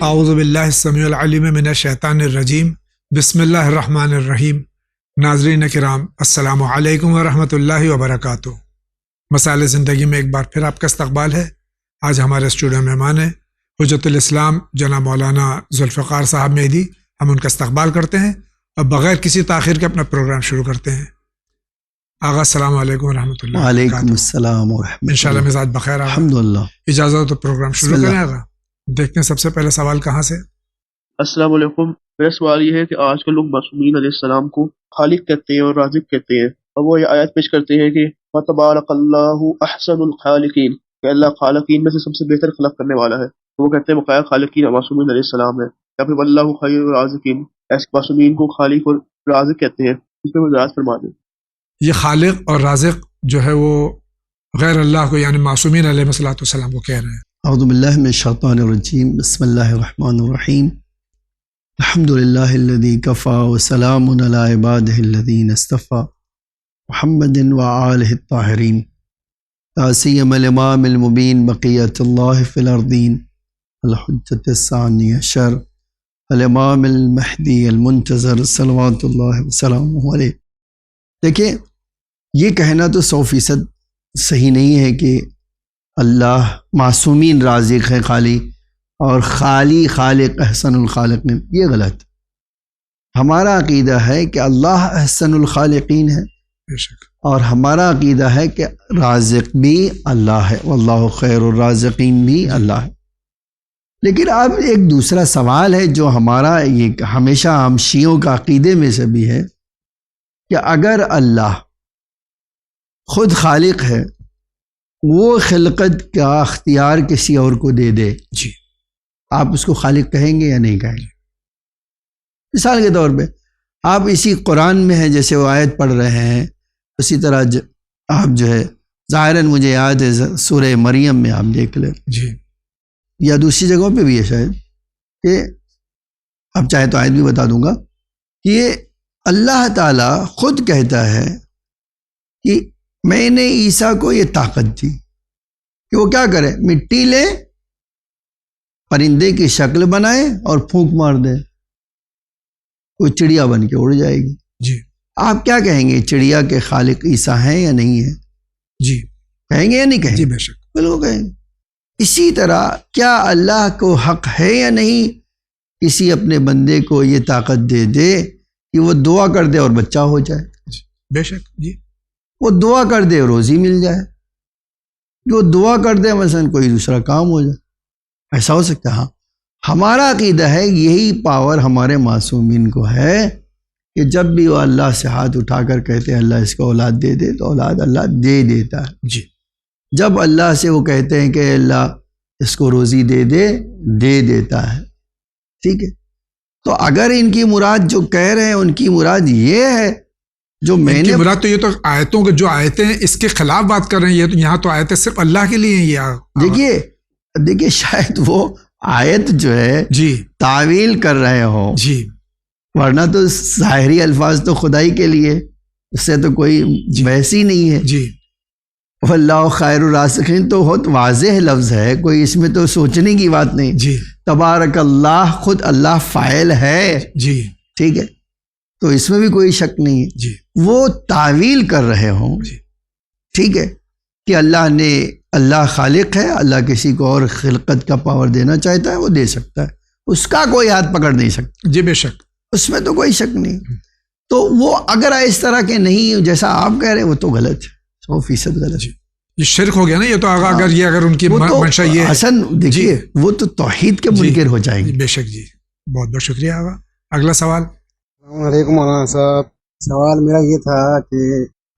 اعوذ باللہ السمیع العلیم من الشیطان الرجیم بسم اللہ الرحمن الرحیم۔ ناظرین کرام السلام علیکم ورحمۃ اللہ وبرکاتہ۔ مسائل زندگی میں ایک بار پھر آپ کا استقبال ہے۔ آج ہمارے اسٹوڈیو مہمان ہیں حجت الاسلام جناب مولانا ذوالفقار صاحب مہدی۔ ہم ان کا استقبال کرتے ہیں اور بغیر کسی تاخیر کے اپنا پروگرام شروع کرتے ہیں۔ آغا السلام علیکم ورحمۃ اللہ۔ وعلیکم السلام ورحمۃ اللہ۔ انشاءاللہ مزاج بخیر آغا۔ الحمدللہ۔ اجازت ہو تو پروگرام شروع کریں آغا۔ دیکھتے ہیں سب سے پہلے سوال کہاں سے۔ السلام علیکم۔ میرا سوال یہ ہے کہ آج کل لوگ معصومین علیہ السلام کو خالق کہتے ہیں اور رازق کہتے ہیں، اور وہ یہ آیت پیش کرتے ہیں کہ وَتَبَارَكَ اللَّهُ أَحْسَنُ الْخَالِقِينَ، کہ اللہ خالقین میں سے سب سے بہتر خلق کرنے والا ہے۔ تو وہ کہتے ہیں بقایا خالقین معصومین علیہ السلام ہے، یا پھر وَاللَّهُ خَيْرُ الرَّازِقِينَ، ایسے معصومین کو خالق اور رازق کہتے ہیں۔ اس میں وضاحت فرما دیں۔ یہ خالق اور رازق جو ہے وہ غیر اللہ کو یعنی معصومین علیہ السلام کو کہہ رہے ہیں۔ اعوذ باللہ من الشیطان الرجیم، بسم اللہ الرحمن الرحیم۔ الحمد للہ الذی کفی وسلام علی عبادہ الذین اصطفی محمد وآلہ الطاہرین، لا سیما الامام المبین بقیۃ اللہ فی الارضین الحجۃ الثانی عشر الامام المہدی المنتظر صلوات اللہ وسلامہ علیہ۔ دیکھیں، یہ کہنا تو 100% صحیح نہیں ہے کہ اللہ معصومین رازق ہے خالی اور خالی خالق احسن الخالق نے، یہ غلط۔ ہمارا عقیدہ ہے کہ اللہ احسن الخالقین ہے، بے شک، اور ہمارا عقیدہ ہے کہ رازق بھی اللہ ہے، واللہ خیر الرازقین بھی اللہ ہے۔ لیکن اب ایک دوسرا سوال ہے جو ہمارا یہ ہمیشہ ہم شیعوں کا عقیدے میں سے بھی ہے کہ اگر اللہ خود خالق ہے، وہ خلقت کا اختیار کسی اور کو دے دے، جی، آپ اس کو خالق کہیں گے یا نہیں کہیں گے؟ مثال کے طور پہ آپ اسی قرآن میں ہیں، جیسے وہ آیت پڑھ رہے ہیں، اسی طرح آپ جو ہے ظاہراً مجھے یاد ہے سورہ مریم میں آپ دیکھ لیں، جی، یا دوسری جگہوں پہ بھی ہے شاید، کہ اب چاہے تو آیت بھی بتا دوں گا کہ یہ اللہ تعالیٰ خود کہتا ہے کہ میں نے عیسیٰ کو یہ طاقت دی کہ وہ کیا کرے، مٹی لے، پرندے کی شکل بنائے اور پھونک مار دے، وہ چڑیا بن کے اڑ جائے گی۔ جی، آپ کیا کہیں گے، چڑیا کے خالق عیسیٰ ہیں یا نہیں ہیں؟ جی، کہیں گے یا نہیں کہیں جی، گے؟ بے شک، بالکل کہیں گے۔ اسی طرح کیا اللہ کو حق ہے یا نہیں کسی اپنے بندے کو یہ طاقت دے دے کہ وہ دعا کر دے اور بچہ ہو جائے، جی، بے شک، جی، وہ دعا کر دے روزی مل جائے، جو دعا کر دے مثلا کوئی دوسرا کام ہو جائے، ایسا ہو سکتا ہے؟ ہاں، ہمارا عقیدہ ہے یہی پاور ہمارے معصومین کو ہے کہ جب بھی وہ اللہ سے ہاتھ اٹھا کر کہتے ہیں اللہ اس کو اولاد دے دے تو اولاد اللہ دے دیتا ہے۔ جی، جب اللہ سے وہ کہتے ہیں کہ اللہ اس کو روزی دے دے، دے دیتا ہے۔ ٹھیک ہے، تو اگر ان کی مراد جو کہہ رہے ہیں ان کی مراد یہ ہے جو میں نے مراد تو یہ تو آیتوں کے جو آیتیں ہیں اس کے خلاف بات کر رہے ہیں، یہ تو یہاں تو آیتیں صرف اللہ کے لیے ہیں۔ یہ دیکھیے شاید وہ آیت جو ہے جی، تعویل کر رہے ہو، جی، ورنہ تو ظاہری الفاظ تو خدائی کے لیے، اس سے تو کوئی بحث ہی نہیں ہے۔ جی، واللہ خیر الرازقین تو بہت واضح لفظ ہے، کوئی اس میں تو سوچنے کی بات نہیں۔ جی، تبارک اللہ، خود اللہ فاعل ہے، جی، ٹھیک ہے، تو اس میں بھی کوئی شک نہیں ہے۔ جی، وہ تعویل کر رہے ہوں، جی، ٹھیک ہے، کہ اللہ خالق ہے، اللہ کسی کو اور خلقت کا پاور دینا چاہتا ہے وہ دے سکتا ہے، اس کا کوئی ہاتھ پکڑ نہیں سکتا، جی، بے شک، اس میں تو کوئی شک نہیں۔ تو وہ اگر اس طرح کے نہیں جیسا آپ کہہ رہے ہیں وہ تو غلط ہے، 100% غلط ہے۔ یہ شرک ہو گیا نا، یہ تو اگر ان کی منشا یہ ہے، حسن دیکھیے وہ تو توحید کے منکر ہو جائیں گے۔ بے شک، جی، بہت بہت شکریہ آغا۔ اگلا سوال۔ السلام علیکم مولانا صاحب، سوال میرا یہ تھا کہ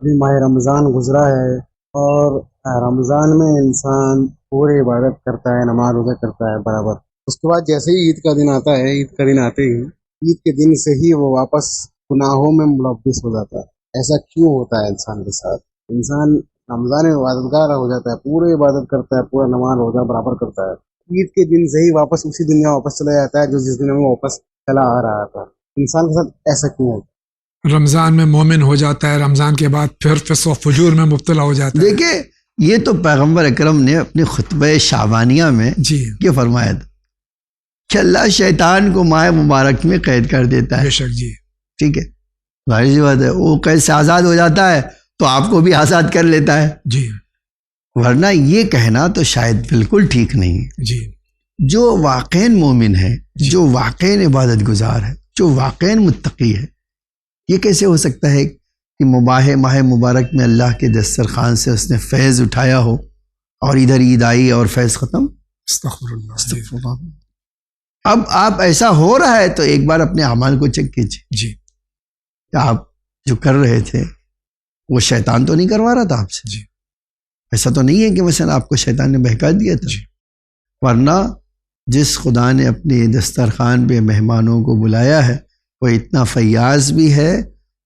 ابھی ماہ رمضان گزرا ہے اور رمضان میں انسان پوری عبادت کرتا ہے، نماز روزہ کرتا ہے برابر، اس کے بعد جیسے ہی عید کا دن آتا ہے، عید کا دن آتے ہی عید کے دن سے ہی وہ واپس گناہوں میں ملوث ہو جاتا ہے۔ ایسا کیوں ہوتا ہے انسان کے ساتھ؟ انسان رمضان میں عبادت گار ہو جاتا ہے، پورے عبادت کرتا ہے، پورا نماز روزہ برابر کرتا ہے، عید کے دن سے ہی واپس اسی دنیا میں واپس چلا جاتا ہے جو جس دن میں واپس چلا آ رہا تھا۔ انسان کے ساتھ ایسا کیوں ہوتا ہے؟ رمضان میں مومن ہو جاتا ہے، رمضان کے بعد پھر فسق و فجور میں مبتلا ہو جاتا ہے۔ دیکھیں یہ تو پیغمبر اکرم نے اپنے خطبہ شعبانیہ میں جی، یہ فرمایا تھا کہ اللہ شیطان کو ماہ مبارک میں قید کر دیتا ہے. بے شک جی. ٹھیک ہے، ظاہر سی بات ہے، وہ قید سے آزاد ہو جاتا ہے تو آپ کو بھی آزاد کر لیتا ہے. جی ورنہ یہ کہنا تو شاید بالکل ٹھیک نہیں ہے. جی. جو واقعین مومن ہے، جو واقعین عبادت گزار ہے، جو واقعین متقی ہے، یہ کیسے ہو سکتا ہے کہ ماہ مبارک میں اللہ کے دسترخوان سے اس نے فیض اٹھایا ہو اور ادھر عید آئی اور فیض ختم؟ استغفر اللہ. جی. استغفر اللہ. اب آپ ایسا ہو رہا ہے تو ایک بار اپنے اعمال کو چیک کیجیے جی کہ آپ جو کر رہے تھے وہ شیطان تو نہیں کروا رہا تھا آپ سے. جی. ایسا تو نہیں ہے کہ مثلا آپ کو شیطان نے بہکا دیا تھا. جی. ورنہ جس خدا نے اپنے دسترخوان پہ مہمانوں کو بلایا ہے وہ اتنا فیاض بھی ہے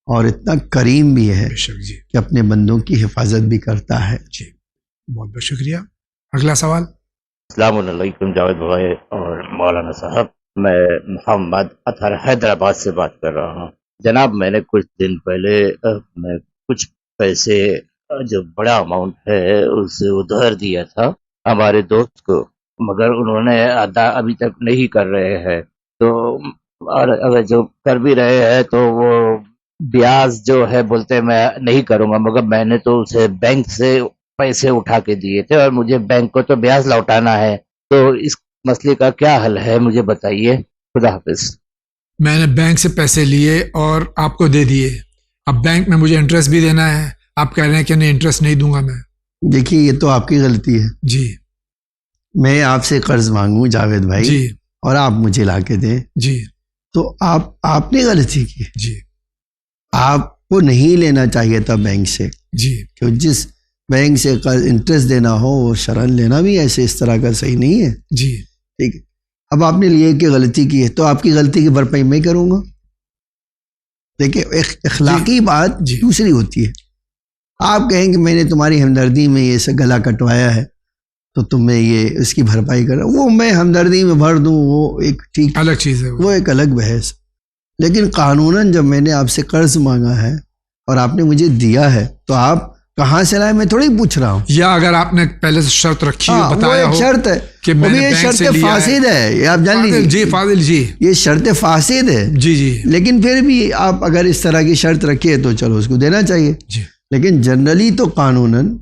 اور اتنا کریم بھی ہے بے شک جی. کہ اپنے بندوں کی حفاظت بھی کرتا ہے. جی بہت بہت شکریہ. اگلا سوال. السلام علیکم جاوید بھائی اور مولانا صاحب، میں محمد اطہر حیدرآباد سے بات کر رہا ہوں. جناب میں نے کچھ دن پہلے میں کچھ پیسے جو بڑا اماؤنٹ ہے اسے ادھار دیا تھا ہمارے دوست کو، مگر انہوں نے ادا ابھی تک نہیں کر رہے ہیں. تو اور اگر جو کر بھی رہے ہیں تو وہ بیاج جو ہے بولتے میں نہیں کروں گا، مگر میں نے تو اسے بینک سے پیسے اٹھا کے دیے تھے اور مجھے بینک کو تو بیاج لوٹانا ہے. تو اس مسئلے کا کیا حل ہے مجھے بتائیے. خدا حافظ. میں نے بینک سے پیسے لیے اور آپ کو دے دیے، اب بینک میں مجھے انٹرسٹ بھی دینا ہے، آپ کہہ رہے ہیں کہ نہیں انٹرسٹ نہیں دوں گا میں. دیکھیے یہ تو آپ کی غلطی ہے. جی میں آپ سے قرض مانگوں جاوید بھائی جی اور آپ مجھے لا کے دیں جی تو آپ نے غلطی کی. جی آپ کو نہیں لینا چاہیے تھا بینک سے، جی کہ جس بینک سے قرض انٹرسٹ دینا ہو وہ شرعاً لینا بھی ایسے اس طرح کا صحیح نہیں ہے. جی. ٹھیک ہے، اب آپ نے لیے کہ غلطی کی ہے تو آپ کی غلطی کی بھرپائی میں کروں گا. دیکھیں اخلاقی بات جی. دوسری ہوتی ہے. آپ کہیں کہ میں نے تمہاری ہمدردی میں یہ سے گلا کٹوایا ہے تو تمہیں یہ اس کی بھرپائی کرا، وہ میں ہمدردی میں بھر دوں وہ ایک ٹھیک الگ چیز ہے وہ ایک الگ بحث. لیکن قانوناً جب میں نے آپ سے قرض مانگا ہے اور آپ نے مجھے دیا ہے تو آپ کہاں سے لائے میں تھوڑی پوچھ رہا ہوں. یا اگر آپ نے پہلے سے شرط رکھی ہو، وہ بتایا ایک ہو شرط ہے کہ وہ میں بھی نے یہ بینک شرط سے لیا فاسد ہے، یہ آپ جان لیجیے. جی فاضل جی. یہ شرط فاسد ہے. جی جی لیکن پھر بھی آپ اگر اس طرح کی شرط رکھیے تو چلو اس کو دینا چاہیے. جی لیکن جنرلی تو قانوناً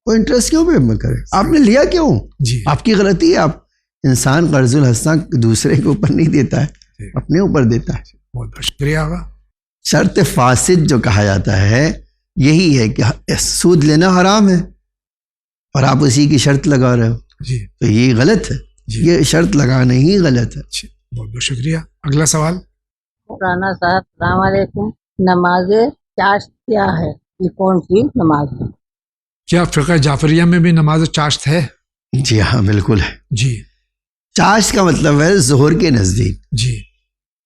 وہ انٹرسٹ کیوں پہ کرے؟ آپ نے لیا کیوں؟ جی آپ کی غلطی ہے. آپ انسان قرض الحسنہ دوسرے کے اوپر نہیں دیتا ہے، اپنے اوپر دیتا ہے. بہت بہت شکریہ آقا. شرط فاسد جو کہا جاتا ہے یہی ہے کہ سود لینا حرام ہے اور آپ اسی کی شرط لگا رہے ہو جی تو یہ غلط ہے. جی. یہ شرط لگانا ہی غلط ہے. اچھا بہت بہت شکریہ. اگلا سوال. مولانا صاحب السلام علیکم. نماز چاشت کیا ہے؟ یہ کون سی نماز ہے؟ کیا فقہ جعفریہ میں بھی نماز چاشت ہے؟ جی ہاں بالکل ہے. جی چاشت کا مطلب ہے ظہر کے نزدیک. جی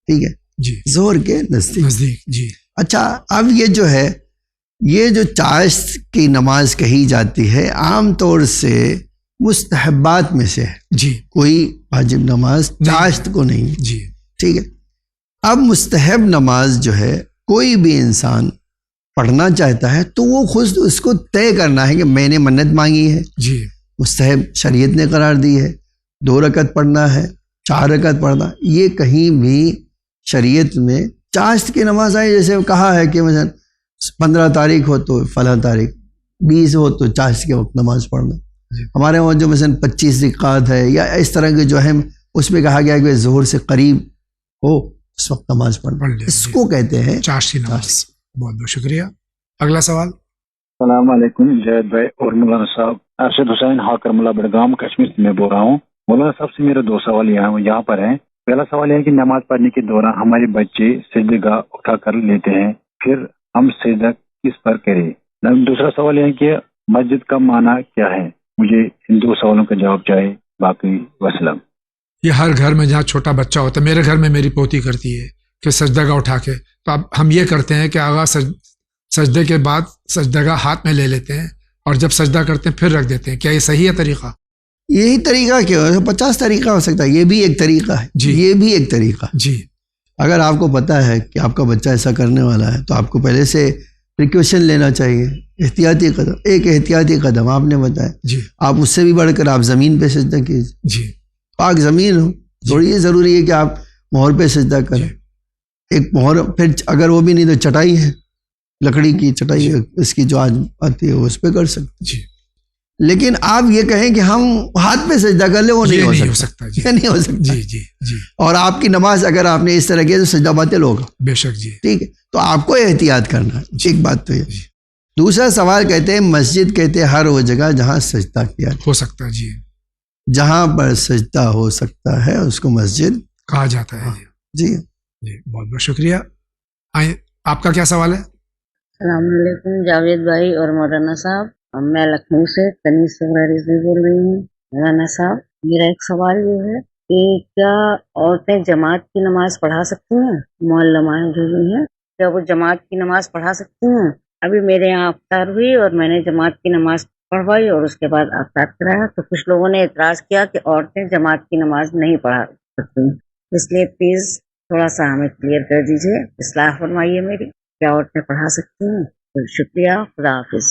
ٹھیک ہے، جی ظہر کے نزدیک. نزدیک. جی اچھا اب یہ جو ہے یہ جو چاشت کی نماز کہی جاتی ہے عام طور سے مستحبات میں سے ہے، جی کوئی واجب نماز چاشت کو نہیں. جی ٹھیک ہے، اب مستحب نماز جو ہے کوئی بھی انسان پڑھنا چاہتا ہے تو وہ خود اس کو طے کرنا ہے کہ میں نے منت مانگی ہے، جی مستحب شریعت نے قرار دی ہے، 2 رکعت پڑھنا ہے 4 رکعت پڑھنا. یہ کہیں بھی شریعت میں چاشت کی نماز آئی جیسے کہا ہے کہ مثلا 15 تاریخ ہو تو فلاں تاریخ، 20 ہو تو چاشت کے وقت نماز پڑھنا. ہمارے وہاں جو مثلا 25 رکعت ہے یا اس طرح کے جو ہے اس میں کہا گیا کہ ظہر سے قریب ہو اس وقت نماز پڑھنا، اس کو کہتے ہیں چاشت کی نماز. بہت بہت شکریہ. اگلا سوال. السلام علیکم جاوید بھائی اور مولانا صاحب. ارشد حسین ہاکر ملا بڑگام کشمیر سے میں بول رہا ہوں. مولانا صاحب سے میرے 2 سوال یہاں پر ہیں. پہلا سوال یہ ہے کہ نماز پڑھنے کے دوران ہمارے بچے سجدے گاہ اٹھا کر لیتے ہیں، پھر ہم سجدہ کس پر کریں؟ دوسرا سوال یہ ہے کہ مسجد کا معنی کیا ہے؟ مجھے ان 2 سوالوں کا جواب چاہیے. باقی وسلام. یہ ہر گھر میں جہاں چھوٹا بچہ ہوتا ہے، میرے گھر میں میری پوتی کرتی ہے کہ سجدہ گاہ اٹھا کے، تو اب ہم یہ کرتے ہیں کہ آغا سجدے کے بعد سجدہ گاہ ہاتھ میں لے لیتے ہیں اور جب سجدہ کرتے ہیں پھر رکھ دیتے ہیں. کیا یہ صحیح ہے طریقہ؟ یہی طریقہ کیوں ہے؟ 50 طریقہ ہو سکتا ہے، یہ بھی ایک طریقہ ہے. جی. یہ بھی ایک طریقہ. جی اگر آپ کو پتہ ہے کہ آپ کا بچہ ایسا کرنے والا ہے تو آپ کو پہلے سے پریکوشن لینا چاہیے، احتیاطی قدم. ایک احتیاطی قدم آپ نے بتایا، جی آپ اس سے بھی بڑھ کر آپ زمین پہ سجدہ کیجیے. جی پاک زمین ہو، تھوڑی یہ ضروری ہے کہ آپ مہر پہ سجدہ کریں. ایک مہر پھر اگر وہ بھی نہیں تو چٹائی ہے، لکڑی کی چٹائی ہے اس کی جو آج آتی ہے اس پہ کر سکتے. جی. لیکن آپ یہ کہیں کہ ہم ہاتھ پہ سجدہ کر لیں، وہ نہیں ہو سکتا. جی. یہ نہیں ہو سکتا. جی جی جی. اور آپ کی نماز اگر آپ نے اس طرح کیا تو سجدہ باطل ہوگا. بے شک. جی. ٹھیک ہے، تو آپ کو احتیاط کرنا ہے. ایک بات تو یہ. جی. دوسرا سوال کہتے ہیں مسجد کہتے ہیں ہر وہ جگہ جہاں سجدہ کیا ہو سکتا ہے. جی. جہاں پر سجدہ ہو سکتا ہے اس کو مسجد کہا جاتا ہے. جی. جی بہت بہت شکریہ. آئیں آپ کا کیا سوال ہے؟ السلام علیکم جاوید بھائی اور مولانا صاحب، میں لکھنؤ سے تنیز صغرا رضوی بول رہی ہوں. مولانا صاحب میرا ایک سوال یہ ہے کہ کیا عورتیں جماعت کی نماز پڑھا سکتی ہیں؟ معلمائیں جو بھی ہیں کیا وہ جماعت کی نماز پڑھا سکتی ہیں؟ ابھی میرے یہاں افطار ہوئی اور میں نے جماعت کی نماز پڑھوائی اور اس کے بعد افطار کرایا، تو کچھ لوگوں نے اعتراض کیا کہ عورتیں جماعت کی نماز نہیں پڑھا سکتی، اس لیے پلیز تھوڑا سا ہمیں کلیئر کر دیجیے، اصلاح فرمائیے میری، کیا عورتیں پڑھا سکتی ہیں؟ تو شکریہ، خدا حافظ.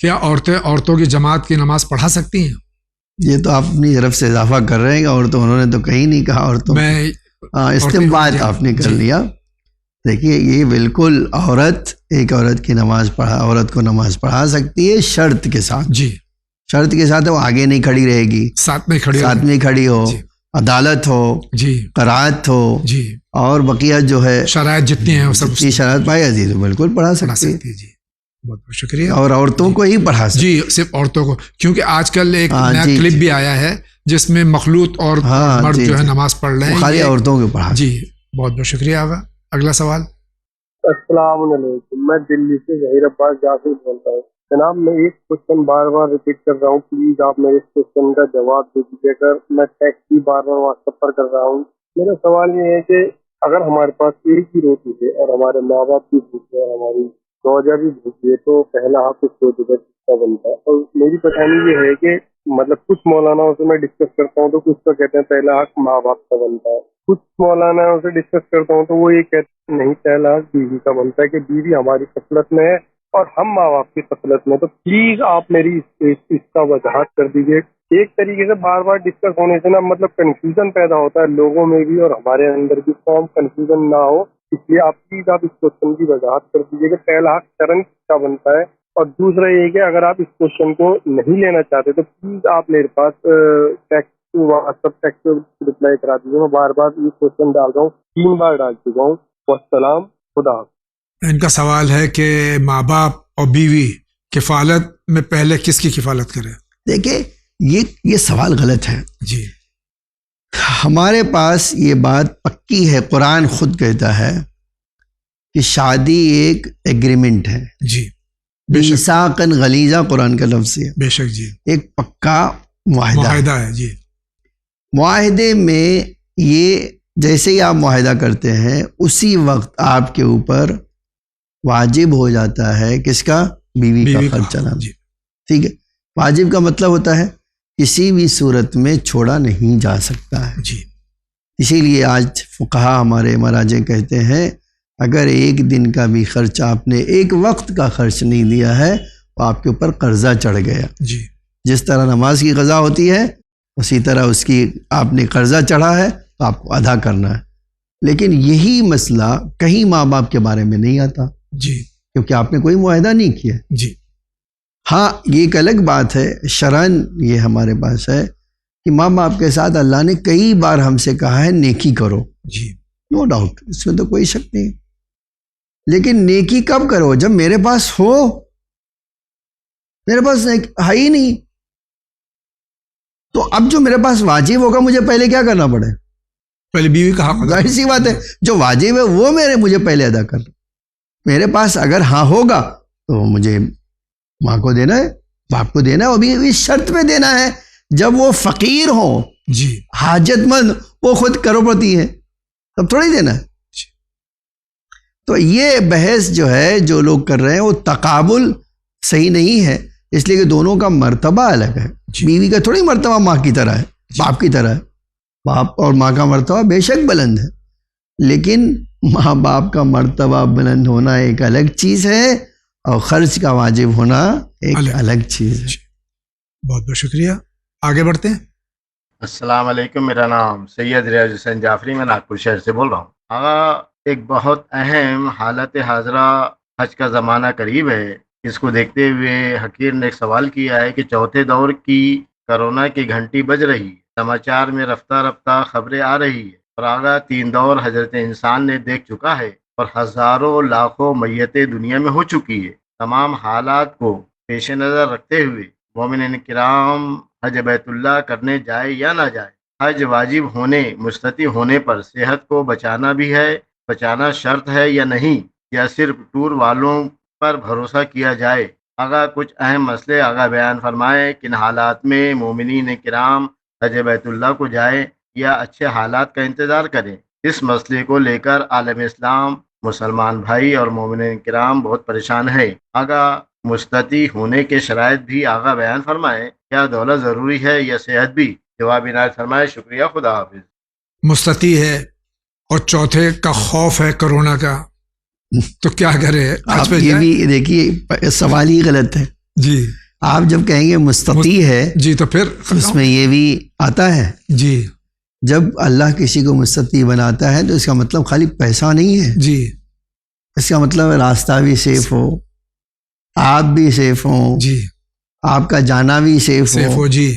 کیا عورتیں عورتوں کی جماعت کی نماز پڑھا سکتی ہیں؟ یہ تو آپ اپنی طرف سے اضافہ کر رہے ہیں، عورتوں انہوں نے تو کہیں نہیں کہا عورتوں. میں استنباط آپ نے کر لیا. دیکھیے یہ بالکل ایک عورت کی نماز عورت کو نماز پڑھا سکتی ہے شرط کے ساتھ. جی. شرط کے ساتھ وہ آگے نہیں کھڑی رہے گی، ساتھ میں کھڑی ہو، جی. عدالت ہو، جی. قرائت ہو، جی. اور بقیہ جو ہے شرائط جتنی ہیں وہ سب شرائط پائی جاتی تو بالکل پڑھا سکتی ہے. جی بہت بہت شکریہ. اور عورتوں کو ہی پڑھا سکتی. جی صرف عورتوں کو، کیونکہ آج کل ایک نیا کلپ بھی آیا ہے جس میں مخلوط اور مرد جو ہے نماز پڑھ رہے ہیں، خالی عورتوں کو پڑھا. جی بہت بہت شکریہ. آگا اگلا سوال. السلام علیکم، میں دلی سے ظہیر عباس جاسر بولتا ہوں. جناب میں ایک کوشچن بار بار ریپیٹ کر رہا ہوں، پلیز آپ میرے اس کوشچن کا جواب دے دیجیے گا. میں ٹیکسٹ بھی بار بار واٹس ایپ پر کر رہا ہوں. میرا سوال یہ ہے کہ اگر ہمارے پاس ایک ہی روٹی ہے اور ہمارے ماں باپ بھی بھوکے اور ہماری زوجہ بھی بھوکی ہے تو پہلا حق اس کو کس کا بنتا ہے؟ اور میری پریشانی یہ ہے کہ مطلب کچھ مولاناؤں سے میں ڈسکس کرتا ہوں تو کچھ تو کہتے ہیں پہلا حق ماں باپ کا بنتا ہے، کچھ مولاناؤں سے ڈسکس کرتا ہوں تو وہ یہ کہتے ہیں نہیں پہلا حق بیوی کا بنتا ہے کہ بیوی ہماری غفلت میں ہے اور ہم ماں باپ کی غفلت میں. تو پلیز آپ میری اس کا وضاحت کر دیجیے. ایک طریقے سے بار بار ڈسکس ہونے سے نا مطلب کنفیوژن پیدا ہوتا ہے لوگوں میں بھی اور ہمارے اندر بھی، فارم کنفیوژن نہ ہو، اس لیے آپ پلیز آپ اس کوشچن کی وضاحت کر دیجیے کہ پہلا حق شرن کا بنتا ہے. اور دوسرا یہ کہ اگر آپ اس کوشچن کو نہیں لینا چاہتے تو پلیز آپ میرے پاس text WhatsApp text reply کرا دیجیے. میں بار بار یہ کوشچن ڈال رہا ہوں، 3 بار ڈال چکا ہوں. والسلام، خدا حافظ. ان کا سوال ہے کہ ماں باپ اور بیوی کفالت میں پہلے کس کی کفالت کرے؟ دیکھیں یہ سوال غلط ہے. جی. ہمارے پاس یہ بات پکی ہے، قرآن خود کہتا ہے کہ شادی ایک ایگریمنٹ ہے. جی. میثاقاً غلیظہ قرآن کا لفظ ہے. بے شک. جی. ایک پکا معاہدہ ہے. جی. معاہدے میں یہ جیسے ہی آپ معاہدہ کرتے ہیں اسی وقت آپ کے اوپر واجب ہو جاتا ہے کس کا؟ بیوی کا خرچ چلانا. جی. ٹھیک ہے. واجب کا مطلب ہوتا ہے کسی بھی صورت میں چھوڑا نہیں جا سکتا ہے. جی. اسی لیے آج فقہا ہمارے مراجع کہتے ہیں اگر ایک دن کا بھی خرچ آپ نے ایک وقت کا خرچ نہیں دیا ہے تو آپ کے اوپر قرضہ چڑھ گیا. جی. جس طرح نماز کی قضا ہوتی ہے اسی طرح اس کی آپ نے قرضہ چڑھا ہے تو آپ کو ادا کرنا ہے. لیکن یہی مسئلہ کہیں ماں باپ کے بارے میں نہیں آتا. جی. کیونکہ آپ نے کوئی معاہدہ نہیں کیا. جی. ہاں یہ ایک الگ بات ہے، شرعاً یہ ہمارے پاس ہے کہ ماں باپ کے ساتھ اللہ نے کئی بار ہم سے کہا ہے نیکی کرو. جی. نو ڈاؤٹ، اس میں تو کوئی شک نہیں. لیکن نیکی کب کرو؟ جب میرے پاس ہو. میرے پاس ہے ہی نہیں تو اب جو میرے پاس واجب ہوگا مجھے پہلے کیا کرنا پڑے؟ پہلے بیوی کا حق. ظاہر سی بات ہے جو واجب ہے وہ مجھے پہلے ادا کرنا. میرے پاس اگر ہاں ہوگا تو مجھے ماں کو دینا ہے، باپ کو دینا ہے، وہ بھی اس شرط پہ دینا ہے جب وہ فقیر ہوں. جی. حاجت مند، وہ خود کروڑپتی ہے، تب تھوڑی دینا ہے. تو یہ بحث جو ہے جو لوگ کر رہے ہیں وہ تقابل صحیح نہیں ہے، اس لیے کہ دونوں کا مرتبہ الگ ہے. بیوی کا تھوڑی مرتبہ ماں کی طرح ہے، باپ کی طرح ہے. باپ اور ماں کا مرتبہ بے شک بلند ہے، لیکن ماں باپ کا مرتبہ بلند ہونا ایک الگ چیز ہے اور خرچ کا واجب ہونا ایک الگ چیز ہے. بہت بہت شکریہ. آگے بڑھتے ہیں. السلام علیکم، میرا نام سید ریاض حسین جعفری، میں ناگپور شہر سے بول رہا ہوں. آغا ایک بہت اہم حالت حاضرہ حج کا زمانہ قریب ہے. اس کو دیکھتے ہوئے حقیر نے ایک سوال کیا ہے کہ چوتھے دور کی کرونا کی گھنٹی بج رہی ہے، سماچار میں رفتہ رفتہ خبریں آ رہی ہے، اور آغا 3 دور حضرت انسان نے دیکھ چکا ہے اور ہزاروں لاکھوں میتیں دنیا میں ہو چکی ہے. تمام حالات کو پیش نظر رکھتے ہوئے مومنین کرام حج بیت اللہ کرنے جائے یا نہ جائے، حج واجب ہونے مستطیع ہونے پر صحت کو بچانا بھی ہے، بچانا شرط ہے یا نہیں، یا صرف ٹور والوں پر بھروسہ کیا جائے. آگا کچھ اہم مسئلے آگا بیان فرمائے. کن حالات میں مومنین کرام حج بیت اللہ کو جائیں یا اچھے حالات کا انتظار کریں؟ اس مسئلے کو لے کر عالم اسلام، مسلمان بھائی اور مومنین کرام بہت پریشان ہیں. آگا مستطیع ہونے کے شرائط بھی آگا بیان فرمائے. کیا دولت ضروری ہے یا صحت بھی؟ جواب عنایت فرمائے. شکریہ، خدا حافظ. مستطیع ہے اور چوتھے کا خوف ہے کرونا کا، تو کیا کرے؟ آپ یہ بھی دیکھیے سوال ہی غلط ہے. جی آپ جب کہیں گے مستطیع ہے جی تو پھر اس میں یہ بھی آتا ہے. جی جب اللہ کسی کو مستطیع بناتا ہے تو اس کا مطلب خالی پیسہ نہیں ہے. جی اس کا مطلب راستہ بھی سیف ہو، آپ بھی سیف ہوں، جی آپ کا جانا بھی سیف سیف ہو. ہو. جی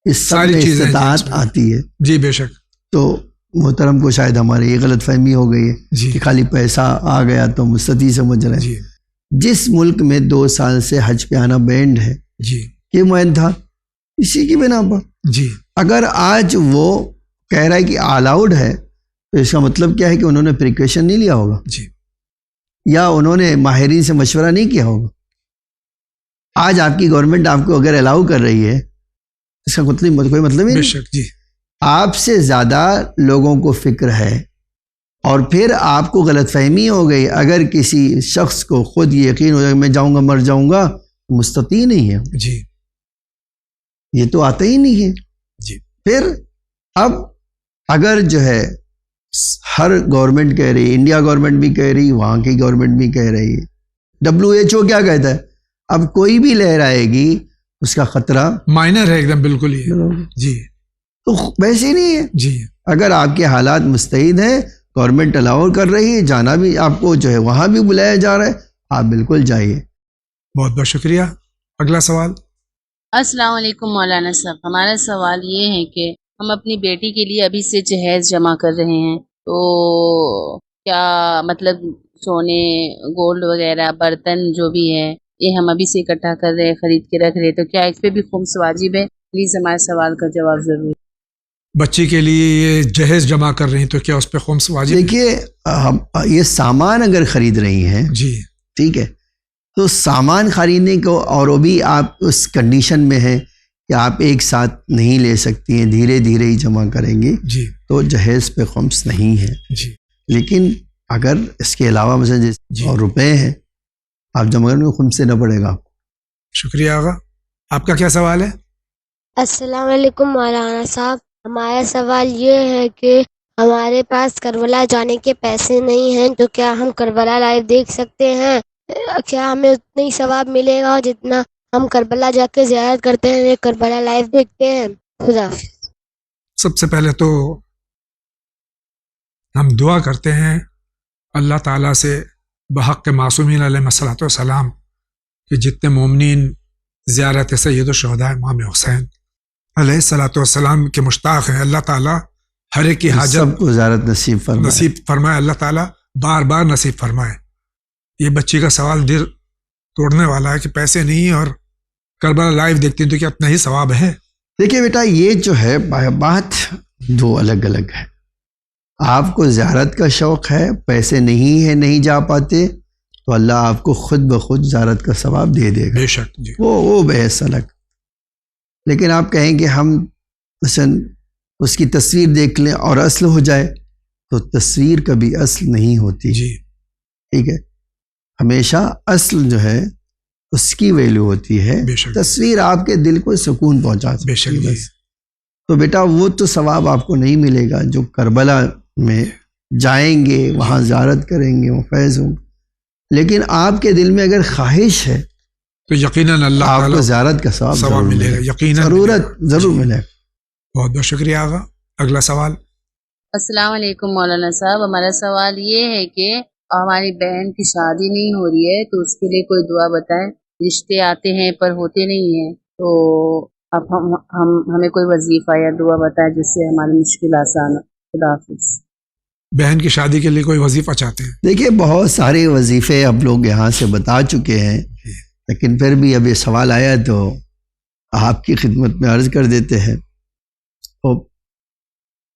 اس سب ساری میں چیزیں استطاعت آتی ہے. جی بے شک. تو محترم کو شاید ہماری یہ غلط فہمی ہو گئی ہے جی کہ خالی پیسہ آ گیا تو مستطیع سمجھ رہے ہیں. جی جس ملک میں 2 سال سے حج پہ آنا بینڈ ہے، جی یہ معین تھا اسی کی بنا پر. جی اگر آج وہ کہہ رہا ہے کہ الاؤڈ ہے تو اس کا مطلب کیا ہے کہ انہوں نے پریکاشن نہیں لیا ہوگا، جی یا انہوں نے ماہرین سے مشورہ نہیں کیا ہوگا. آج آپ کی گورنمنٹ آپ کو اگر الاؤ کر رہی ہے اس کا کوئی مطلب ہی بے نہیں. شک. جی آپ سے زیادہ لوگوں کو فکر ہے، اور پھر آپ کو غلط فہمی ہو گئی. اگر کسی شخص کو خود یقین ہو جائے میں جاؤں گا مر جاؤں گا، مستطیع نہیں ہے. جی یہ تو آتا ہی نہیں ہے. جی پھر اب اگر جو ہے ہر گورنمنٹ کہہ رہی ہے، انڈیا گورنمنٹ بھی کہہ رہی، وہاں کی گورنمنٹ بھی کہہ رہی ہے، WHO کیا کہتا ہے؟ اب کوئی بھی لہر آئے گی اس کا خطرہ مائنر ہے ایک دم، بالکل ہی ہے. جی تو ویسے ہی نہیں ہے. جی اگر آپ کے حالات مستعد ہیں، گورنمنٹ الاؤ کر رہی ہے، جانا بھی آپ کو جو ہے وہاں بھی بلایا جا رہا ہے، آپ بالکل جائیے. بہت بہت شکریہ. اگلا سوال. السلام علیکم مولانا صاحب. ہمارا سوال یہ ہے کہ ہم اپنی بیٹی کے لیے ابھی سے جہیز جمع کر رہے ہیں، تو کیا مطلب سونے، گولڈ وغیرہ، برتن جو بھی ہے یہ ہم ابھی سے اکٹھا کر رہے ہیں، خرید کے رکھ رہے ہیں، تو کیا اس پہ بھی خمس واجب ہے؟ پلیز ہمارے سوال کا جواب ضرور. بچی کے لیے یہ جہیز جمع کر رہی ہیں تو کیا اس پہ خمس واجب؟ دیکھیے یہ سامان اگر خرید رہی ہیں، جی ٹھیک ہے، تو سامان خریدنے کو، اور وہ بھی آپ اس کنڈیشن میں ہیں کہ آپ ایک ساتھ نہیں لے سکتی ہیں، دھیرے دھیرے ہی جمع کریں گی، جی تو جہیز پہ خمس نہیں ہے. جی لیکن اگر اس کے علاوہ مثلا جی. اور روپے ہیں آپ جمع کرنے کو خمس سے نہ پڑے گا. شکریہ آغا. آپ کا کیا سوال ہے؟ السلام علیکم مولانا صاحب. ہمارا سوال یہ ہے کہ ہمارے پاس کربلا جانے کے پیسے نہیں ہیں، تو کیا ہم کربلا لائیو دیکھ سکتے ہیں؟ کیا ہمیں اتنا ہی ثواب ملے گا جتنا ہم کربلا جا کے زیارت کرتے ہیں، کربلا لائیو دیکھتے ہیں؟ خدا حافظ. سب سے پہلے تو ہم دعا کرتے ہیں اللہ تعالیٰ سے بحق معصومین علیہ الصلوۃ والسلام کہ جتنے مومنین زیارت سید الشہداء امام حسین علیہ الصلوۃ والسلام کے مشتاق ہیں، اللہ تعالیٰ ہر ایک کی حاجت سب کو زیارت نصیب فرمائے. اللہ تعالیٰ بار بار نصیب فرمائے. یہ بچی کا سوال دل توڑنے والا ہے کہ پیسے نہیں اور کربلا لائیو دیکھتی ہیں تو کیا اتنا ہی ثواب ہے؟ دیکھیے بیٹا، یہ جو ہے بات دو الگ الگ ہے. آپ کو زیارت کا شوق ہے، پیسے نہیں ہے، نہیں جا پاتے، تو اللہ آپ کو خود بخود زیارت کا ثواب دے دے گا. بے شک. جی وہ بحث الگ. لیکن آپ کہیں کہ ہم مثلا اس کی تصویر دیکھ لیں اور اصل ہو جائے، تو تصویر کبھی اصل نہیں ہوتی. جی ٹھیک ہے، ہمیشہ اصل جو ہے اس کی ویلیو ہوتی ہے. بے شک. تصویر آپ کے دل کو سکون پہنچا بے شک. سکتی ہے بس. تو بیٹا وہ تو ثواب آپ کو نہیں ملے گا جو کربلا میں جائیں گے، وہاں زیارت کریں گے، وہ فیض ہوں. لیکن آپ کے دل میں اگر خواہش ہے تو یقیناً اللہ آپ کو تعالیٰ زیارت کا ثواب ملے گا. یقیناً ضرور ملے گا. بہت بہت شکریہ آغا. اگلا سوال. السلام علیکم مولانا صاحب. ہمارا سوال یہ ہے کہ ہماری بہن کی شادی نہیں ہو رہی ہے تو اس کے لیے کوئی دعا بتائیں. رشتے آتے ہیں پر ہوتے نہیں ہیں، تو اب ہمیں کوئی وظیفہ یا دعا بتائیں جس سے ہماری مشکل آسان ہو. خدا حافظ. بہن کی شادی کے لیے کوئی وظیفہ چاہتے ہیں؟ دیکھیے بہت سارے وظیفے اب لوگ یہاں سے بتا چکے ہیں، لیکن پھر بھی اب یہ سوال آیا تو آپ کی خدمت میں عرض کر دیتے ہیں.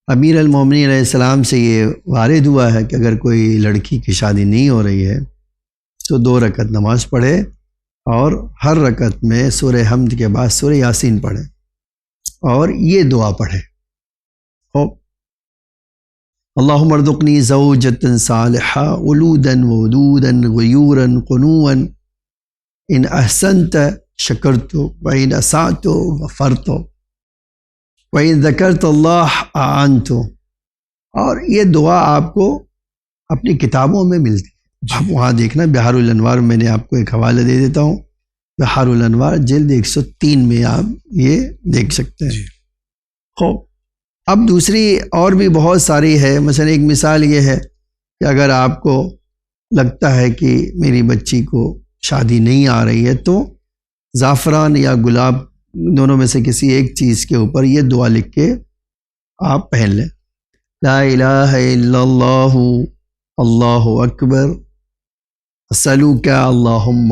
امیر المومنین علیہ السلام سے یہ وارد ہوا ہے کہ اگر کوئی لڑکی کی شادی نہیں ہو رہی ہے تو 2 رکعت نماز پڑھے اور ہر رکعت میں سورہ حمد کے بعد سورہ یاسین پڑھے اور یہ دعا پڑھے. اللہم ارزقنی زوجۃ صالحہ ولودا وودودا غیورا قنوا ان احسنت شکرت وان اسأت غفرت وَإِن ذَكَرْتَ اللَّهَ أَعَنْتُ. اور یہ دعا آپ کو اپنی کتابوں میں ملتی ہے. آپ وہاں دیکھنا بحار الانوار، میں نے آپ کو ایک حوالہ دے دیتا ہوں، بحار الانوار جلد 103 میں آپ یہ دیکھ سکتے ہیں. اب دوسری اور بھی بہت ساری ہے. مثلا ایک مثال یہ ہے کہ اگر آپ کو لگتا ہے کہ میری بچی کو شادی نہیں آ رہی ہے تو زعفران یا گلاب دونوں میں سے کسی ایک چیز کے اوپر یہ دعا لکھ کے آپ پہن لیں. لا الہ الا اللہ اللہ اکبر اسألوک اللہم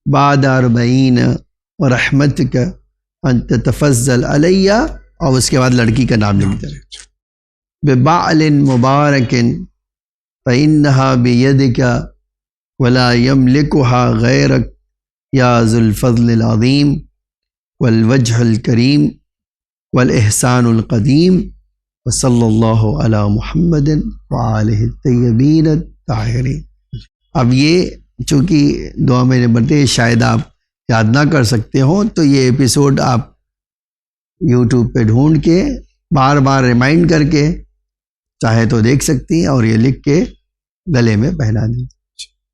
بعد 40 ورحمتک ان تتفضل علی، اور اس کے بعد لڑکی کا نام لکھ دیں. ببعل مبارک فإنها بیدک ولا یملکها غیرک یا ذو الفضل العظیم والوجہ الکریم والاحسان القدیم وصلی اللہ علی محمد وآلہ الطیبین الطاہرین. اب یہ چونکہ دعا میں نے بڑھتے شاید آپ یاد نہ کر سکتے ہوں تو یہ ایپیسوڈ آپ یوٹیوب پہ ڈھونڈ کے بار بار ریمائنڈ کر کے چاہے تو دیکھ سکتی ہیں اور یہ لکھ کے گلے میں پہنا دیں.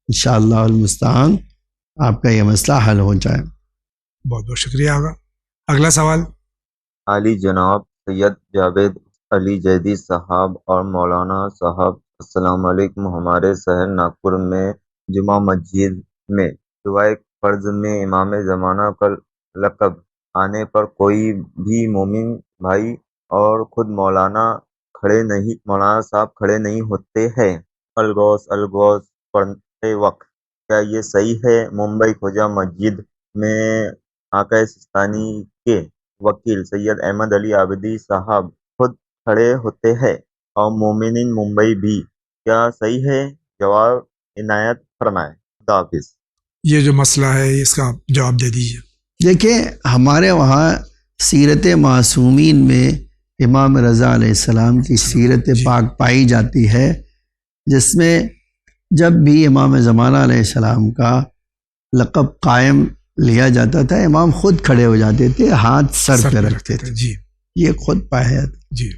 انشاءاللہ المستعان آپ کا یہ مسئلہ حل ہو جائے. بہت بہت شکریہ آغا. اگلا سوال. علی جناب سید جاوید علی جیدی صاحب اور مولانا صاحب السلام علیکم. ہمارے شہر ناگپور میں جمعہ مسجد میں دعائے فرض میں امام زمانہ کا لقب آنے پر کوئی بھی مومن بھائی اور خود مولانا صاحب کھڑے نہیں ہوتے ہیں الغوث پڑھتے وقت. کیا یہ صحیح ہے؟ ممبئی کھوجا مسجد میں آقا سستانی کے وکیل سید احمد علی عابدی صاحب خود کھڑے ہوتے ہیں اور مومنین ممبئی بھی. کیا صحیح ہے؟ جواب عنایت فرمائیں. خدا حافظ. یہ جو مسئلہ ہے اس کا جواب دے دیجیے. دیکھیں ہمارے وہاں سیرت معصومین میں امام رضا علیہ السلام کی سیرت پاک پائی جاتی ہے، جس میں جب بھی امام زمانہ علیہ السلام کا لقب قائم لیا جاتا تھا امام خود کھڑے ہو جاتے تھے، ہاتھ سر پہ رکھتے تھے. جی یہ خود پایا تھا. جی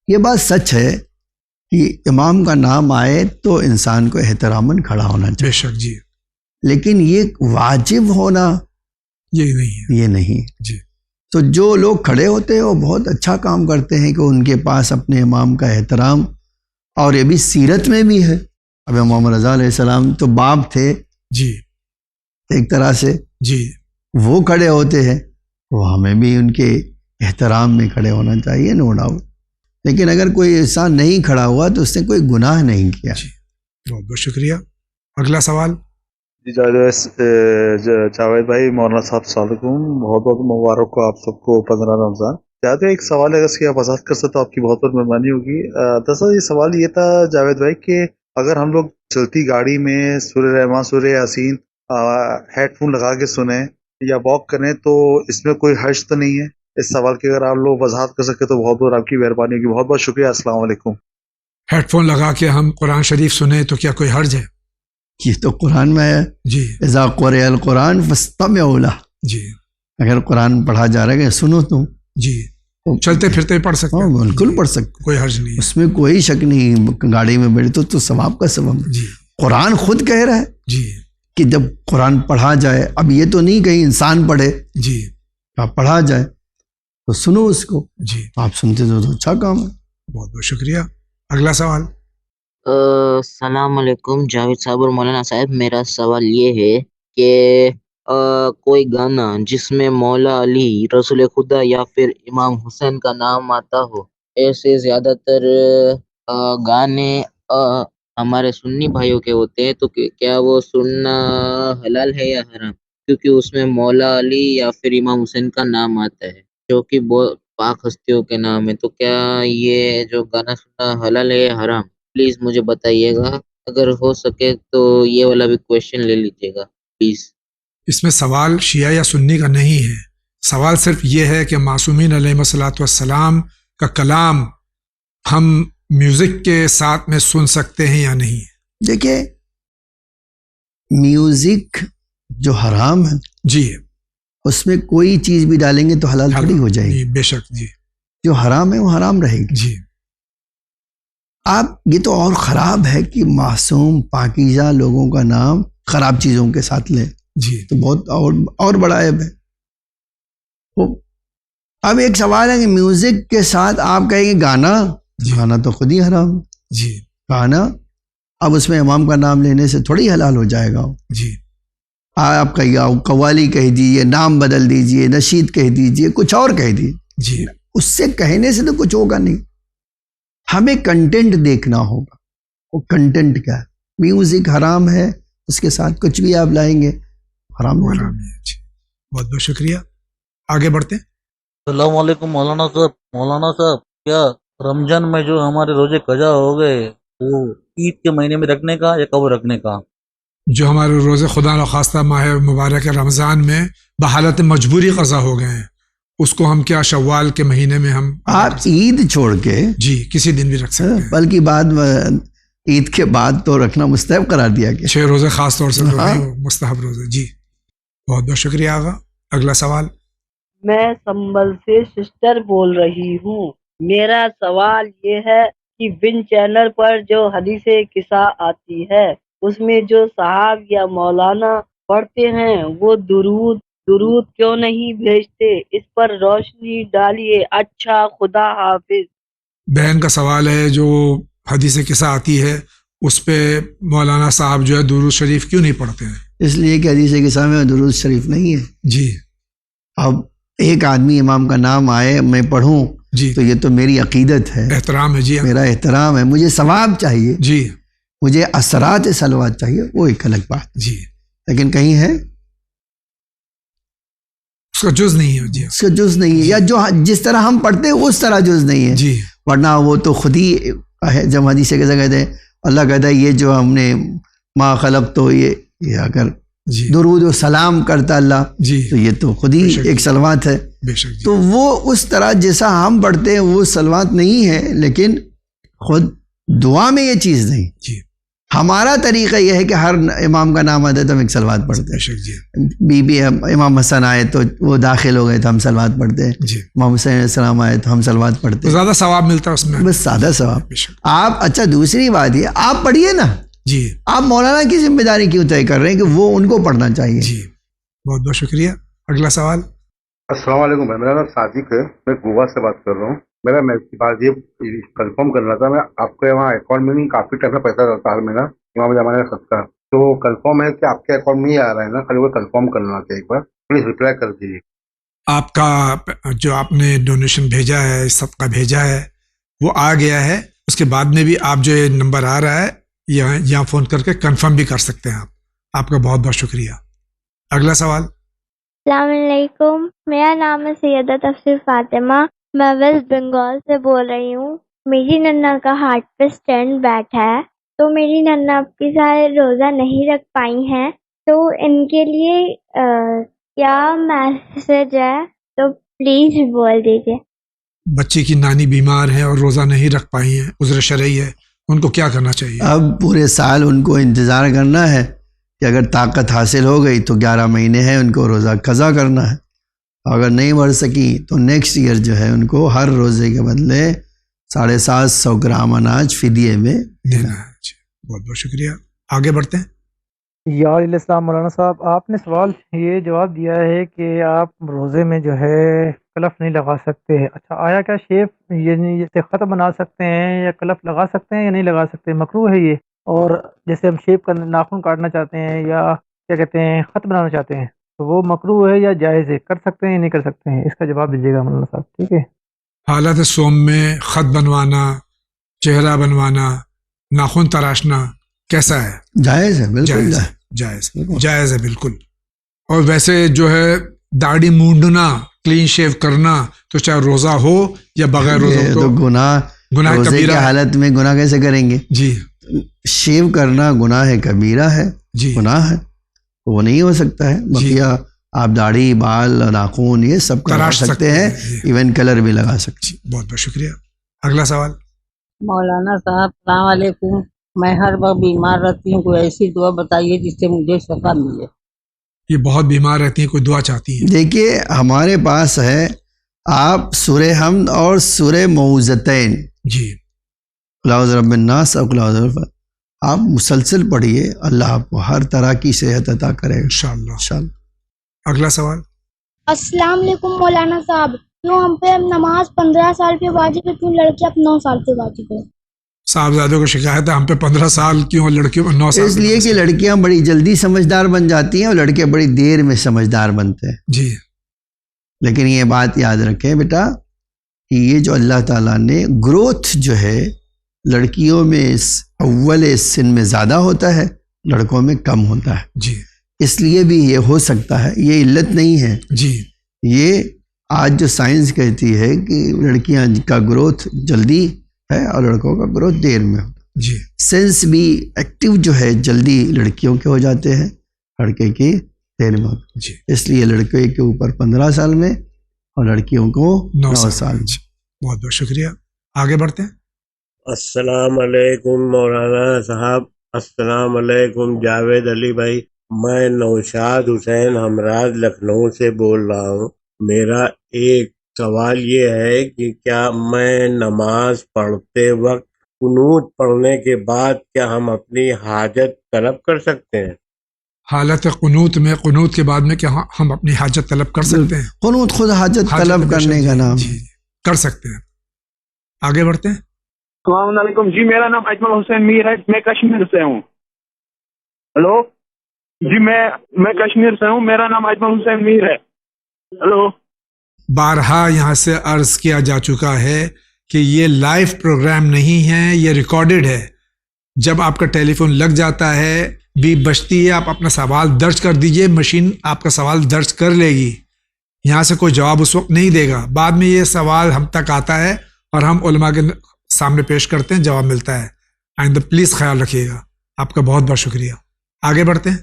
یہ بات سچ ہے کہ امام کا نام آئے تو انسان کو احتراماً کھڑا ہونا چاہیے. بے شک. جی لیکن یہ واجب ہونا یہ نہیں ہے. یہ نہیں. جی تو جو لوگ کھڑے ہوتے ہیں وہ بہت اچھا کام کرتے ہیں کہ ان کے پاس اپنے امام کا احترام، اور یہ بھی سیرت میں بھی ہے. اب امام رضا علیہ السلام تو باپ تھے جی ایک طرح سے، جی وہ کھڑے ہوتے ہیں تو ہمیں بھی ان کے احترام میں کھڑے ہونا چاہیے، نو ڈاؤٹ. لیکن اگر کوئی انسان نہیں کھڑا ہوا تو اس نے کوئی گناہ نہیں کیا. جی بہت بہت شکریہ. اگلا سوال. جی جاوید بھائی مولانا صاحب السلام علیکم، بہت بہت مبارک ہو آپ سب کو 15 رمضان. چاہتے ایک سوال ہے، اس کی آپ وضاحت کر سکتے تو آپ کی بہت بہت مہربانی ہوگی. دراصل یہ سوال یہ تھا جاوید بھائی کہ اگر ہم لوگ چلتی گاڑی میں سورہ رحمان سورہ یاسین ہیڈ فون لگا کے سنیں یا واک کریں تو اس میں کوئی حرج تو نہیں ہے؟ اس سوال کی اگر آپ لوگ وضاحت کر سکتے تو بہت بہت آپ کی مہربانی ہوگی. بہت بہت شکریہ. السلام علیکم. ہیڈ فون لگا کے ہم قرآن شریف سنیں تو کیا کوئی حرج ہے؟ یہ تو قرآن میں ہے. جی اذا قرئ القرآن فاستمعوا لہ. جی اگر قرآن پڑھا جا رہا ہے کہ سنو تم، جی چلتے پھرتے پڑھ سکتے ہیں. بالکل پڑھ سکتے، کوئی حرج نہیں ہے. اس میں کوئی شک نہیں. گاڑی میں بیٹھے تو ثواب کا سبب. جی قرآن خود کہہ رہا ہے جی کہ جب قرآن پڑھا جائے، اب یہ تو نہیں کہیں انسان پڑھے، جی پڑھا جائے تو سنو اس کو. جی آپ سنتے تو اچھا کام ہے. بہت بہت شکریہ. اگلا سوال. السلام علیکم جاوید صاحب اور مولانا صاحب. میرا سوال یہ ہے کہ کوئی گانا جس میں مولا علی، رسول خدا یا پھر امام حسین کا نام آتا ہو، ایسے زیادہ تر گانے ہمارے سنی بھائیوں کے ہوتے ہیں، تو کیا وہ سننا حلال ہے یا حرام؟ کیونکہ اس میں مولا علی یا پھر امام حسین کا نام آتا ہے جو کہ بہت پاک ہستیوں کے نام ہے. تو کیا یہ جو گانا سننا حلال ہے یا حرام؟ پلیز مجھے بتائیے گا. اگر ہو سکے تو یہ والا بھی کویشچن لے لیجیے گا پلیز. اس میں سوال شیعہ یا سنی کا نہیں ہے. سوال صرف یہ ہے کہ معصومین علیہ الصلوۃ والسلام کا کلام ہم میوزک کے ساتھ میں سن سکتے ہیں یا نہیں. دیکھیں میوزک جو حرام ہے جی اس میں کوئی چیز بھی ڈالیں گے تو حلال تھوڑی ہو جائے گی. بے شک. جی جو حرام ہے وہ حرام رہے گی. جی آپ یہ تو اور خراب ہے کہ معصوم پاکیزہ لوگوں کا نام خراب چیزوں کے ساتھ لیں. جی تو بہت اور بڑا عیب ہے. اب ایک سوال ہے کہ میوزک کے ساتھ آپ کہیں گے گانا، گانا تو خود ہی حرام ہے. جی گانا اب اس میں امام کا نام لینے سے تھوڑی حلال ہو جائے گا. جی آپ کہیے قوالی کہہ دیجیے، نام بدل دیجیے، نشید کہہ دیجیے، کچھ اور کہہ دیجیے. جی اس سے کہنے سے تو کچھ ہوگا نہیں. ہمیں کنٹینٹ دیکھنا ہوگا. وہ کنٹینٹ کیا ہے؟ میوزک حرام ہے، اس کے ساتھ کچھ بھی آپ لائیں گے حرام ہو جائے. بہت بہت شکریہ. آگے بڑھتے ہیں. السلام علیکم مولانا صاحب. مولانا صاحب کیا رمضان میں جو ہمارے روزے قضا ہو گئے وہ عید کے مہینے میں رکھنے کا یا کب رکھنے کا؟ جو ہمارے روزے خدا نخواستہ ماہ مبارک رمضان میں بحالت مجبوری قضا ہو گئے ہیں، اس کو ہم کیا شوال کے مہینے میں ہم آپ عید چھوڑ کے جی کسی دن بھی رکھ سکتے ہیں، بلکہ بعد عید کے بعد تو رکھنا مستحب قرار دیا گیا. 6 روزے خاص طور سے مستحب روزے. جی بہت بہت شکریہ آغا. اگلا سوال. میں سنبل سے سسٹر بول رہی ہوں. میرا سوال یہ ہے کہ ون چینل پر جو حدیث قصہ آتی ہے اس میں جو صاحب یا مولانا پڑھتے ہیں وہ درود کیوں نہیں بھیجتے؟ اس پر روشنی ڈالیے. اچھا خدا حافظ. بہن کا سوال ہے جو حدیث قصہ آتی ہے اس پہ مولانا صاحب جو ہے درود شریف کیوں نہیں پڑھتے ہیں؟ اس لیے کہ حدیث قصہ میں درود شریف نہیں ہے. جی اب ایک آدمی امام کا نام آئے میں پڑھوں جی تو یہ تو میری عقیدت ہے، احترام ہے. جی میرا احترام ہے، مجھے ثواب چاہیے، جی مجھے اثرات صلوات چاہیے، وہ ایک الگ بات. جی لیکن کہیں ہے اس کا جز نہیں ہے. جی اس کا جز نہیں ہے، یا جو جس طرح ہم پڑھتے ہیں اس طرح جز نہیں ہے. جی ورنہ وہ تو خود ہی ہے. جب حدیث کیسے کہتے ہیں اللہ کہتا ہے یہ جو ہم نے ما خلق تو یہ اگر جی درود و سلام کرتا اللہ جی تو یہ تو خود ہی ایک صلوات ہے. بے شک. جی تو وہ اس طرح جیسا ہم پڑھتے ہیں وہ صلوات نہیں ہے، لیکن خود دعا میں یہ چیز نہیں. جی ہمارا طریقہ یہ ہے کہ ہر امام کا نام آتا ہے تو ہم ایک صلوات پڑھتے بے ہیں. شک. جی بی بی امام حسن آئے تو وہ داخل ہو گئے تو ہم صلوات پڑھتے ہیں. جی امام حسین علیہ السلام آئے تو ہم صلوات پڑھتے ہیں. زیادہ ثواب ملتا ہے اس میں. بس سادہ ثواب. بے شک. آپ اچھا دوسری بات یہ آپ پڑھیے نا. جی آپ مولانا کی ذمہ داری کیوں طے کر رہے ہیں کہ وہ ان کو پڑھنا چاہیے؟ جی بہت بہت شکریہ. اگلا سوال. السلام علیکم بھائی، میرا نام صادق ہے، میں گوا سے بات کر رہا ہوں. میرا بات یہ کنفرم کرنا تھا، میں آپ کے وہاں اکاؤنٹ میں نہیں کافی ٹائم سے پیسہ رہتا ہے میرا امام زمانے کا صدقہ، تو کنفرم ہے کہ آپ کے اکاؤنٹ میں ہی آ رہا ہے نا؟ خالی وہ کنفرم کرنا تھا، ایک بار پلیز ریپلائی کر دیجیے. آپ کا جو آپ نے ڈونیشن بھیجا ہے، صدقہ بھیجا ہے، وہ آ گیا ہے. اس کے بعد میں بھی آپ جو یہ نمبر آ رہا ہے یہاں فون کر کے کنفرم بھی کر سکتے ہیں. آپ کا بہت بہت شکریہ. اگلا سوال. السلام علیکم، میرا نام ہے سیدہ تفسیر فاطمہ، میں ویسٹ بنگال سے بول رہی ہوں. میری ننا کا ہارٹ پہ اسٹینٹ بیٹھا ہے، تو میری ننا اب کی سارے روزہ نہیں رکھ پائی ہیں، تو ان کے لیے کیا میسج ہے تو پلیز بول دیجیے. بچی کی نانی بیمار ہے اور روزہ نہیں رکھ پائی ہیں، عذر شرعی ہے، ان کو کیا کرنا چاہیے؟ اب پورے سال ان کو انتظار کرنا ہے کہ اگر طاقت حاصل ہو گئی تو 11 مہینے ہیں ان کو روزہ قضا کرنا ہے. اگر نہیں بڑھ سکی تو نیکسٹ ایئر جو ہے ان کو ہر روزے کے بدلے 750 گرام اناج فدیے میں دینا ہے. بہت بہت شکریہ. آگے بڑھتے ہیں. یا علیہ السلام مولانا صاحب، آپ نے سوال یہ جواب دیا ہے کہ آپ روزے میں جو ہے کلف نہیں لگا سکتے. اچھا آیا کیا شیپ یعنی جیسے خط بنا سکتے ہیں یا کلف لگا سکتے ہیں یا نہیں لگا سکتے؟ مکروہ ہے یہ. اور جیسے ہم شیپ کا ناخن کاٹنا چاہتے ہیں یا کیا کہتے ہیں خط بنانا چاہتے ہیں تو وہ مکروہ ہے یا جائز ہے؟ کر سکتے ہیں یا نہیں کر سکتے ہیں؟ اس کا جواب دیجیے گا مولانا صاحب. ٹھیک ہے. حالت سوم میں خط بنوانا، چہرہ بنوانا، ناخن تراشنا کیسا ہے؟ جائز ہے، بالکل جائز ہے بالکل. اور ویسے جو ہے داڑھی مونڈنا، کلین شیو کرنا تو چاہے روزہ ہو یا بغیر روزہ ہو تو گناہ روزے کی حالت میں گناہ کیسے کریں گے؟ جی شیو کرنا گناہ کبیرہ ہے، گناہ ہے، وہ نہیں ہو سکتا ہے. بقیہ آپ داڑھی، بال، ناخن یہ سب کرا سکتے ہیں، ایون کلر بھی لگا سکتے ہیں. بہت بہت شکریہ. اگلا سوال. مولانا صاحب السلام علیکم. میں ہر وقت بیمار رہتی ہوں، کوئی ایسی دعا بتائیے جس سے مجھے شفا ملے. یہ بہت بیمار رہتی ہیں، کوئی دعا چاہتی ہیں؟ دیکھیے ہمارے پاس ہے، آپ سورہ حمد اور سورہ معوذتین، جی قل اعوذ برب الناس اور قل اعوذ برب الفلق، آپ مسلسل پڑھیے، اللہ آپ کو ہر طرح کی صحت عطا کرے گا انشاءاللہ. اگلا سوال. السلام علیکم مولانا صاحب. کیوں ہم پہ نماز 15 سال پہ واجب ہے، کیوں لڑکے اب 9 سال پہ واجب ہے؟ صاحبزادوں کو شکایت ہے ہم پہ 15 سال کیوں اور لڑکیوں پہ 9 سال؟ اس لیے کہ لڑکیاں بڑی جلدی سمجھدار بن جاتی ہیں اور لڑکے بڑی دیر میں سمجھدار بنتے ہیں. جی لیکن یہ بات یاد رکھیں بیٹا کہ یہ جو اللہ تعالیٰ نے گروتھ جو ہے لڑکیوں میں اول سن میں زیادہ ہوتا ہے، لڑکوں میں کم ہوتا ہے. جی اس لیے بھی یہ ہو سکتا ہے، یہ علت نہیں ہے. جی یہ آج جو سائنس کہتی ہے کہ لڑکیاں کا گروتھ جلدی ہے اور لڑکوں کا گروتھ دیر میں ہوتا ہے. جی سینس بھی ایکٹیو جو ہے جلدی لڑکیوں کے ہو جاتے ہیں، لڑکے کی دیر میں ہوتے ہیں. جی اس لیے لڑکے کے اوپر 15 سال میں اور لڑکیوں کو 9 سال میں. بہت بہت شکریہ. آگے بڑھتے ہیں. السلام علیکم مولانا صاحب. السلام علیکم جاوید علی بھائی. میں نوشاد حسین ہمراز لکھنؤ سے بول رہا ہوں. میرا ایک سوال یہ ہے کہ کیا میں نماز پڑھتے وقت قنوت پڑھنے کے بعد کیا ہم اپنی حاجت طلب کر سکتے ہیں؟ حالت قنوت میں، قنوت کے بعد میں کیا ہم اپنی حاجت طلب کر سکتے ہیں؟ قنوت خود حاجت طلب کرنے کا نام ہے. کر سکتے ہیں. آگے بڑھتے ہیں. السلام علیکم. جی میرا نام اجمل حسین میر ہے، میں کشمیر سے ہوں. ہلو جی میں کشمیر سے ہوں، میرا نام اجمل حسین میر ہے. ہلو. بارہا یہاں سے عرض کیا جا چکا ہے کہ یہ لائیو پروگرام نہیں ہے، یہ ریکارڈڈ ہے. جب آپ کا ٹیلی فون لگ جاتا ہے، بیپ بجتی ہے، آپ اپنا سوال درج کر دیجئے، مشین آپ کا سوال درج کر لے گی. یہاں سے کوئی جواب اس وقت نہیں دے گا. بعد میں یہ سوال ہم تک آتا ہے اور ہم علماء کے سامنے پیش کرتے ہیں، جواب ملتا ہے. آئندہ پلیز خیال رکھیے گا. آپ کا بہت بہت شکریہ. آگے بڑھتے ہیں.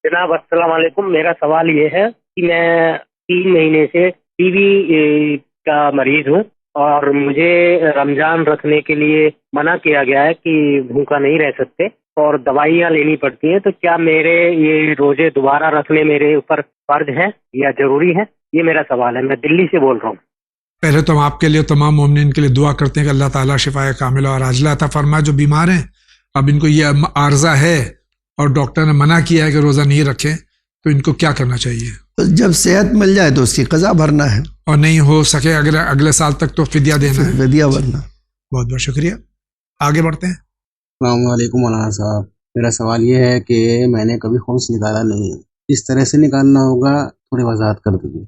جناب السلام علیکم. میرا سوال یہ ہے کہ میں 3 مہینے سے ٹی بی کا مریض ہوں اور مجھے رمضان رکھنے کے لیے منع کیا گیا ہے کہ بھوکا نہیں رہ سکتے اور دوائیاں لینی پڑتی ہیں. تو کیا میرے یہ روزے دوبارہ رکھنے میرے اوپر فرض ہے یا ضروری ہے؟ یہ میرا سوال ہے. میں دلی سے بول رہا ہوں. پہلے تو ہم آپ کے لیے تمام مومنین کے لیے دعا کرتے ہیں کہ اللہ تعالیٰ شفائے کاملہ اور عاجلہ عطا فرمائے. جو بیمار ہیں اب ان کو یہ عارضہ ہے اور ڈاکٹر نے منع کیا ہے کہ روزہ نہیں رکھیں، تو ان کو کیا کرنا چاہیے؟ جب صحت مل جائے تو اس کی قضا بھرنا ہے، اور نہیں ہو سکے اگلے سال تک تو فدیہ دینا ہے. فدیہ بھرنا. بہت بہت شکریہ. آگے بڑھتے ہیں. السلام علیکم مولانا صاحب. میرا سوال یہ ہے کہ میں نے کبھی خمس نکالا نہیں ہے، کس طرح سے نکالنا ہوگا تھوڑی وضاحت کر دیجیے.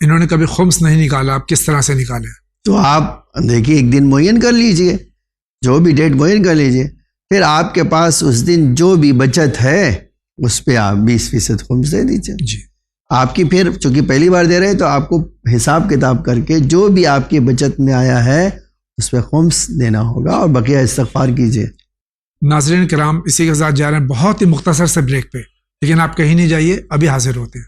انہوں نے کبھی خمس نہیں نکالا، آپ کس طرح سے نکالیں؟ تو آپ دیکھیے ایک دن معین کر لیجئے، جو بھی ڈیٹ معین کر لیجئے، پھر آپ کے پاس اس دن جو بھی بچت ہے اس پہ آپ 20% خمس دے دیجئے. جی آپ کی پھر چونکہ پہلی بار دے رہے ہیں تو آپ کو حساب کتاب کر کے جو بھی آپ کی بچت میں آیا ہے اس پہ خمس دینا ہوگا اور بقیہ استغفار کیجئے. ناظرین کرام، اسی کے ساتھ جا رہے ہیں بہت ہی مختصر سے بریک پہ، لیکن آپ کہیں نہیں جائیے، ابھی حاضر ہوتے ہیں.